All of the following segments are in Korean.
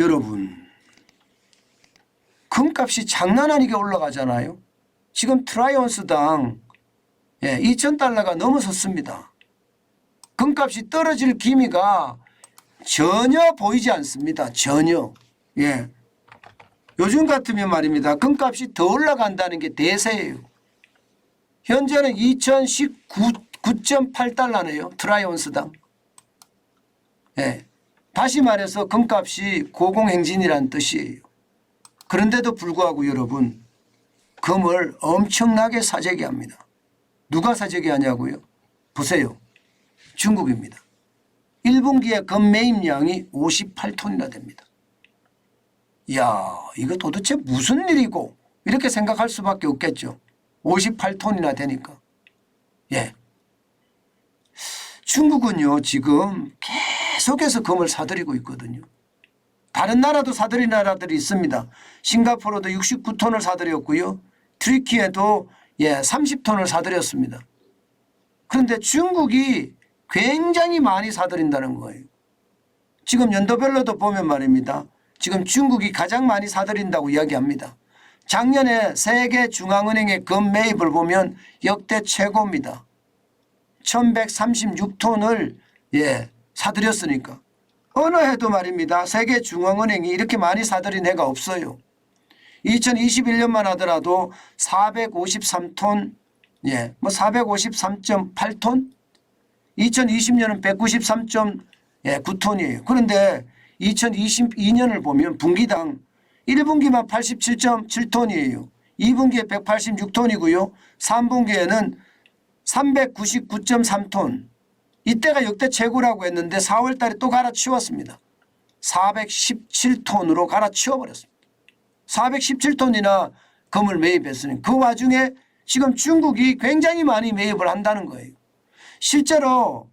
여러분, 금값이 장난 아니게 올라가잖아요. 지금 트라이온스당 2,000달러가 넘어섰습니다. 금값이 떨어질 기미가 전혀 보이지 않습니다. 전혀. 예. 요즘 같으면 말입니다. 금값이 더 올라간다는 게 대세예요. 현재는 2019.8달러네요. 트라이온스당. 예. 다시 말해서 금값이 고공행진이라는 뜻이에요. 그런데도 불구하고 여러분, 금을 엄청나게 사재기 합니다. 누가 사재기 하냐고요? 보세요. 중국입니다. 1분기에 금 매입량이 58톤이나 됩니다. 이야, 이거 도대체 무슨 일이고 이렇게 생각할 수밖에 없겠죠. 58톤이나 되니까. 예. 중국은요 지금 계속해서 금을 사들이고 있거든요. 다른 나라도 사들인 나라들이 있습니다. 싱가포르도 69톤을 사들였고요. 트리키에도 30톤을 사들였습니다. 그런데 중국이 굉장히 많이 사들인다는 거예요. 지금 연도별로도 보면 말입니다. 지금 중국이 가장 많이 사들인다고 이야기합니다. 작년에 세계중앙은행의 금 매입을 보면 역대 최고입니다. 1136톤을 사들였으니까. 어느 해도 말입니다. 세계중앙은행이 이렇게 많이 사들인 해가 없어요. 2021년만 하더라도 453톤, 453.8톤? 2020년은 193.9톤이에요. 그런데 2022년을 보면 분기당 1분기만 87.7톤이에요. 2분기에 186톤이고요. 3분기에는 399.3톤. 이때가 역대 최고라고 했는데 4월 달에 또 갈아치웠습니다. 417톤으로 갈아치워버렸습니다. 417톤이나 금을 매입했으니 그 와중에 지금 중국이 굉장히 많이 매입을 한다는 거예요. 실제로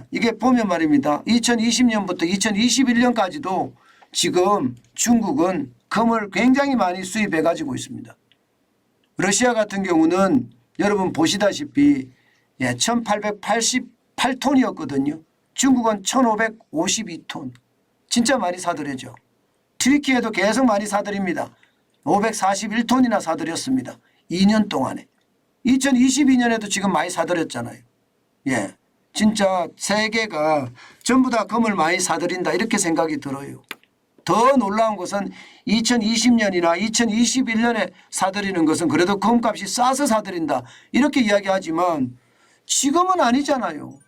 이게 보면 말입니다. 2020년부터 2021년까지도 지금 중국은 금을 굉장히 많이 수입해 가지고 있습니다. 러시아 같은 경우는 여러분 보시다시피 1888톤이었거든요. 중국은 1552톤. 진짜 많이 사들여죠. 튀르키예도 계속 많이 사들입니다. 541톤이나 사들였습니다. 2년 동안에. 2022년에도 지금 많이 사들였잖아요. 진짜 세계가 전부 다 금을 많이 사들인다 이렇게 생각이 들어요. 더 놀라운 것은 2020년이나 2021년에 사들이는 것은 그래도 금값이 싸서 사들인다 이렇게 이야기하지만 지금은 아니잖아요.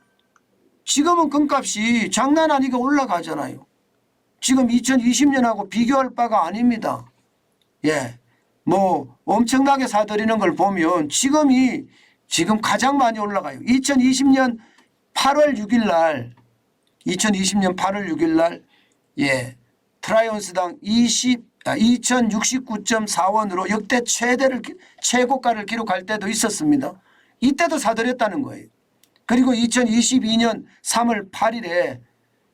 지금은 금값이 장난 아니게 올라가잖아요. 지금 2020년하고 비교할 바가 아닙니다. 뭐 엄청나게 사들이는 걸 보면 지금 가장 많이 올라가요. 2020년 8월 6일 날 2020년 8월 6일 날 트라이온스당 2069.4원으로 역대 최고가를 기록할 때도 있었습니다. 이때도 사들였다는 거예요. 그리고 2022년 3월 8일에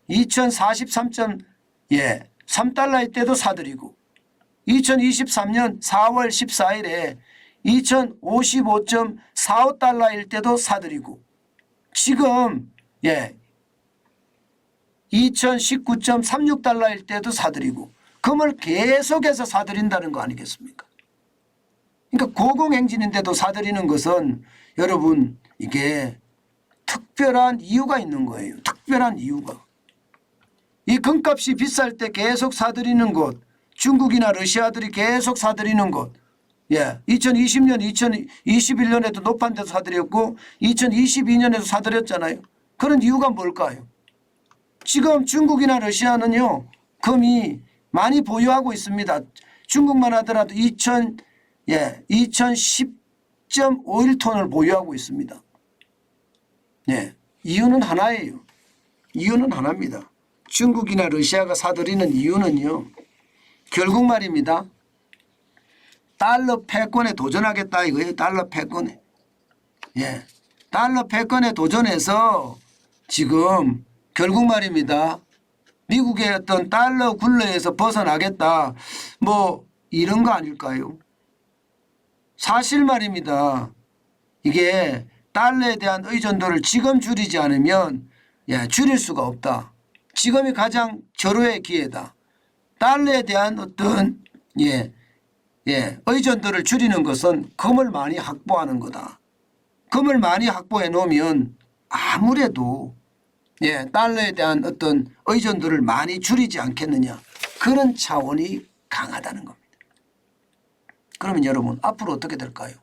2043.3달러일 때도 사들이고 2023년 4월 14일에 2055.45달러일 때도 사들이고 지금 2019.36달러일 때도 사들이고 금을 계속해서 사들인다는 거 아니겠습니까? 그러니까 고공행진인데도 사들이는 것은 여러분 이게 특별한 이유가 있는 거예요. 특별한 이유가. 이 금값이 비쌀 때 계속 사들이는 곳, 중국이나 러시아들이 계속 사들이는 곳, 2020년, 2021년에도 높은 데서 사들였고 2022년에도 사들였잖아요. 그런 이유가 뭘까요? 지금 중국이나 러시아는요, 금이 많이 보유하고 있습니다. 중국만 하더라도 2010.51톤을 보유하고 있습니다. 이유는 하나예요. 이유는 하나입니다. 중국이나 러시아가 사들이는 이유는요, 결국 말입니다. 달러 패권에 도전하겠다 이거예요. 달러 패권에. 달러 패권에 도전해서 지금 결국 말입니다. 미국의 어떤 달러 굴레에서 벗어나겠다. 뭐 이런 거 아닐까요? 사실 말입니다. 이게 달러에 대한 의존도를 지금 줄이지 않으면 줄일 수가 없다. 지금이 가장 절호의 기회다. 달러에 대한 어떤 의존도를 줄이는 것은 금을 많이 확보하는 거다. 금을 많이 확보해 놓으면 아무래도 달러에 대한 어떤 의존도를 많이 줄이지 않겠느냐. 그런 차원이 강하다는 겁니다. 그러면 여러분 앞으로 어떻게 될까요?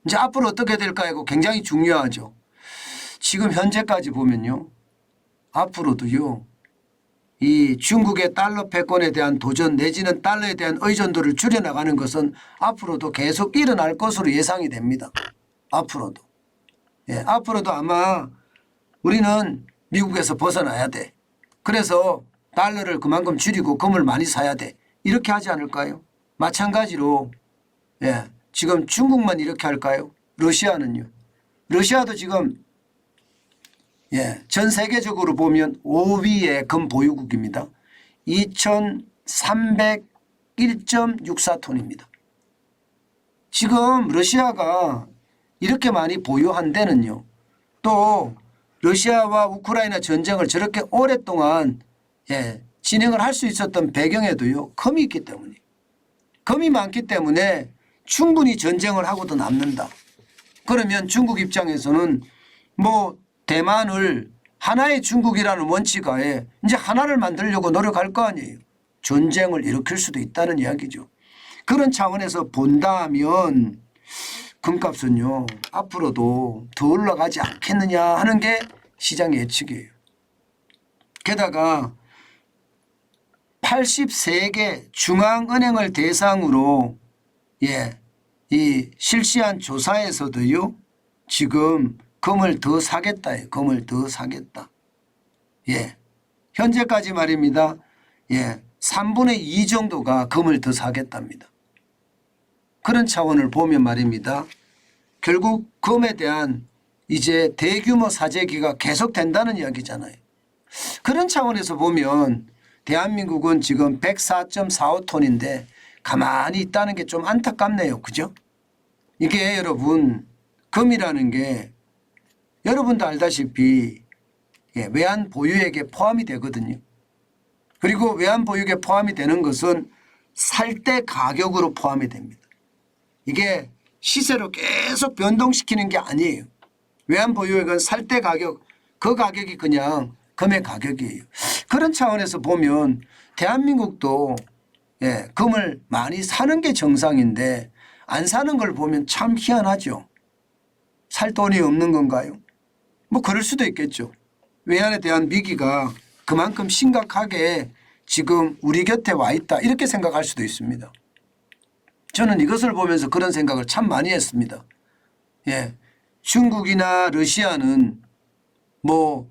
이제 앞으로 어떻게 될까요? 굉장히 중요하죠. 지금 현재까지 보면요. 앞으로도요. 이 중국의 달러 패권에 대한 도전 내지는 달러에 대한 의존도를 줄여나가는 것은 앞으로도 계속 일어날 것으로 예상이 됩니다. 앞으로도. 앞으로도 아마 우리는 미국에서 벗어나야 돼. 그래서 달러를 그만큼 줄이고 금을 많이 사야 돼. 이렇게 하지 않을까요? 마찬가지로 지금 중국만 이렇게 할까요? 러시아는요. 러시아도 지금 전 세계적으로 보면 5위의 금 보유국입니다. 2301.64톤입니다. 지금 러시아가 이렇게 많이 보유한 데는요. 또 러시아와 우크라이나 전쟁을 저렇게 오랫동안 진행을 할 수 있었던 배경에도요. 금이 있기 때문에. 금이 많기 때문에 충분히 전쟁을 하고도 남는다. 그러면 중국 입장에서는 뭐 대만을 하나의 중국이라는 원칙하에 이제 하나를 만들려고 노력할 거 아니에요. 전쟁을 일으킬 수도 있다는 이야기죠. 그런 차원에서 본다면 금값은요. 앞으로도 더 올라가지 않겠느냐 하는 게 시장 예측이에요. 게다가 83개 중앙은행을 대상으로 이 실시한 조사에서도요. 지금 금을 더 사겠다예요. 금을 더 사겠다. 현재까지 말입니다. 3분의 2 정도가 금을 더 사겠답니다. 그런 차원을 보면 말입니다. 결국 금에 대한 이제 대규모 사재기가 계속된다는 이야기잖아요. 그런 차원에서 보면 대한민국은 지금 104.45톤인데 가만히 있다는 게 좀 안타깝네요. 그죠? 이게 여러분 금이라는 게 여러분도 알다시피 외환 보유액에 포함이 되거든요. 그리고 외환 보유액에 포함이 되는 것은 살 때 가격으로 포함이 됩니다. 이게 시세로 계속 변동시키는 게 아니에요. 외환 보유액은 살 때 가격, 그 가격이 그냥 금의 가격이에요. 그런 차원에서 보면 대한민국도 금을 많이 사는 게 정상인데 안 사는 걸 보면 참 희한하죠. 살 돈이 없는 건가요? 뭐 그럴 수도 있겠죠. 외환에 대한 위기가 그만큼 심각하게 지금 우리 곁에 와 있다 이렇게 생각할 수도 있습니다. 저는 이것을 보면서 그런 생각을 참 많이 했습니다. 중국이나 러시아는 뭐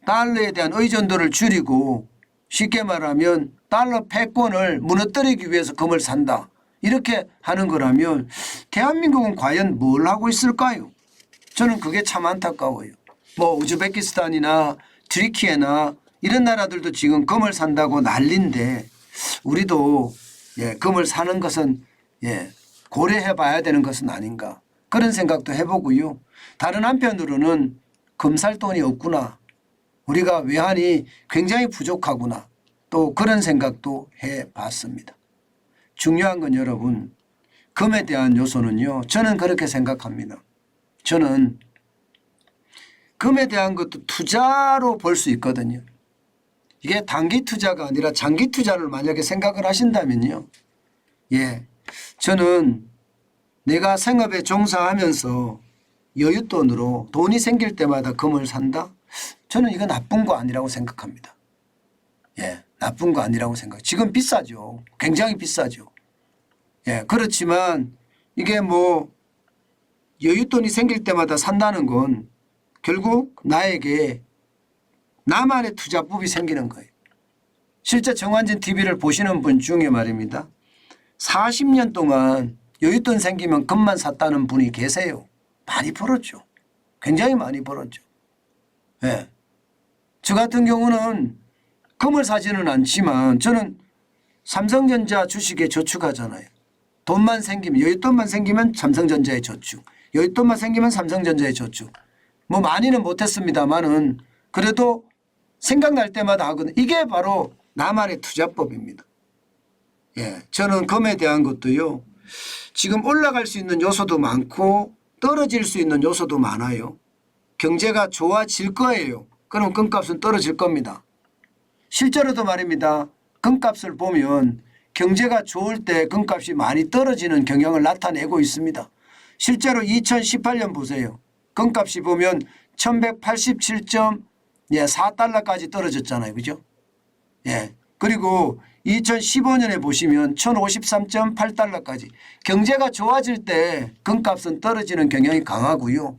달러에 대한 의존도를 줄이고 쉽게 말하면 달러 패권을 무너뜨리기 위해서 금을 산다. 이렇게 하는 거라면 대한민국은 과연 뭘 하고 있을까요? 저는 그게 참 안타까워요. 뭐 우즈베키스탄이나 트리키에나 이런 나라들도 지금 금을 산다고 난리인데 우리도 금을 사는 것은 고려해 봐야 되는 것은 아닌가. 그런 생각도 해보고요. 다른 한편으로는 금 살 돈이 없구나. 우리가 외환이 굉장히 부족하구나. 또 그런 생각도 해봤습니다. 중요한 건 여러분 금에 대한 요소는요. 저는 그렇게 생각합니다. 저는 금에 대한 것도 투자로 볼 수 있거든요. 이게 단기 투자가 아니라 장기 투자를 만약에 생각을 하신다면요. 저는 내가 생업에 종사하면서 여윳돈으로 돈이 생길 때마다 금을 산다? 저는 이거 나쁜 거 아니라고 생각합니다. 나쁜 거 아니라고 생각. 지금 비싸죠. 굉장히 비싸죠. 그렇지만 이게 뭐 여윳돈이 생길 때마다 산다는 건 결국 나에게 나만의 투자법이 생기는 거예요. 실제 정환진 TV를 보시는 분 중에 말입니다. 40년 동안 여윳돈 생기면 금만 샀다는 분이 계세요. 많이 벌었죠. 굉장히 많이 벌었죠. 저 같은 경우는 금을 사지는 않지만 저는 삼성전자 주식에 저축하잖아요. 돈만 생기면 여윳돈만 생기면 삼성전자에 저축. 여윳돈만 생기면 삼성전자에 저축. 뭐 많이는 못했습니다만은 그래도 생각날 때마다 하거든요. 이게 바로 나만의 투자법입니다. 예, 저는 금에 대한 것도요. 지금 올라갈 수 있는 요소도 많고 떨어질 수 있는 요소도 많아요. 경제가 좋아질 거예요. 그럼 금값은 떨어질 겁니다. 실제로도 말입니다. 금값을 보면 경제가 좋을 때 금값이 많이 떨어지는 경향을 나타내고 있습니다. 실제로 2018년 보세요. 금값이 보면 1187.4달러까지 떨어졌잖아요. 그죠? 예. 그리고 2015년에 보시면 1053.8달러까지. 경제가 좋아질 때 금값은 떨어지는 경향이 강하고요.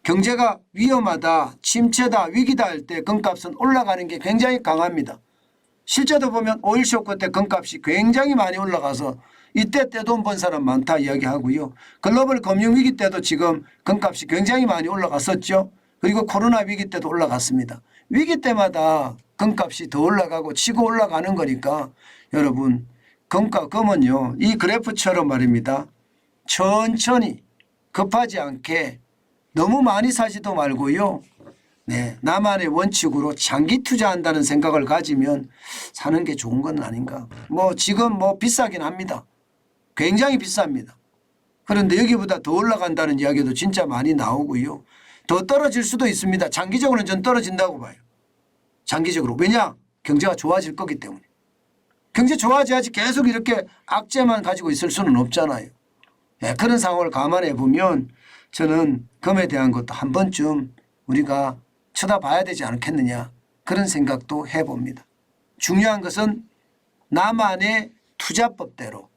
경제가 위험하다, 침체다, 위기다 할 때 금값은 올라가는 게 굉장히 강합니다. 실제도 보면 오일 쇼크 때 금값이 굉장히 많이 올라가서 이때 떼돈 번 사람 많다 이야기하고요. 글로벌 금융위기 때도 지금 금값이 굉장히 많이 올라갔었죠. 그리고 코로나 위기 때도 올라갔습니다. 위기 때마다 금값이 더 올라가고 치고 올라가는 거니까 여러분 금은요. 이 그래프처럼 말입니다. 천천히 급하지 않게 너무 많이 사지도 말고요. 네, 나만의 원칙으로 장기 투자한다는 생각을 가지면 사는 게 좋은 건 아닌가. 뭐 지금 뭐 비싸긴 합니다. 굉장히 비쌉니다. 그런데 여기보다 더 올라간다는 이야기도 진짜 많이 나오고요. 더 떨어질 수도 있습니다. 장기적으로는 전 떨어진다고 봐요. 장기적으로. 왜냐? 경제가 좋아질 거기 때문에. 경제 좋아져야지 계속 이렇게 악재만 가지고 있을 수는 없잖아요. 네, 그런 상황을 감안해 보면 저는 금에 대한 것도 한 번쯤 우리가 쳐다봐야 되지 않겠느냐 그런 생각도 해봅니다. 중요한 것은 나만의 투자법대로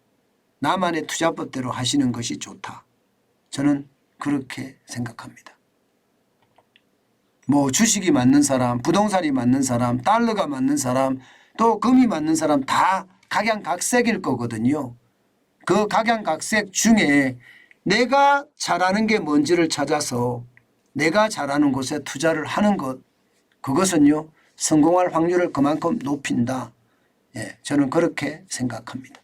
하시는 것이 좋다. 저는 그렇게 생각합니다. 뭐 주식이 맞는 사람, 부동산이 맞는 사람, 달러가 맞는 사람, 또 금이 맞는 사람 다 각양각색일 거거든요. 그 각양각색 중에 내가 잘하는 게 뭔지를 찾아서 내가 잘하는 곳에 투자를 하는 것, 그것은요 성공할 확률을 그만큼 높인다. 예, 저는 그렇게 생각합니다.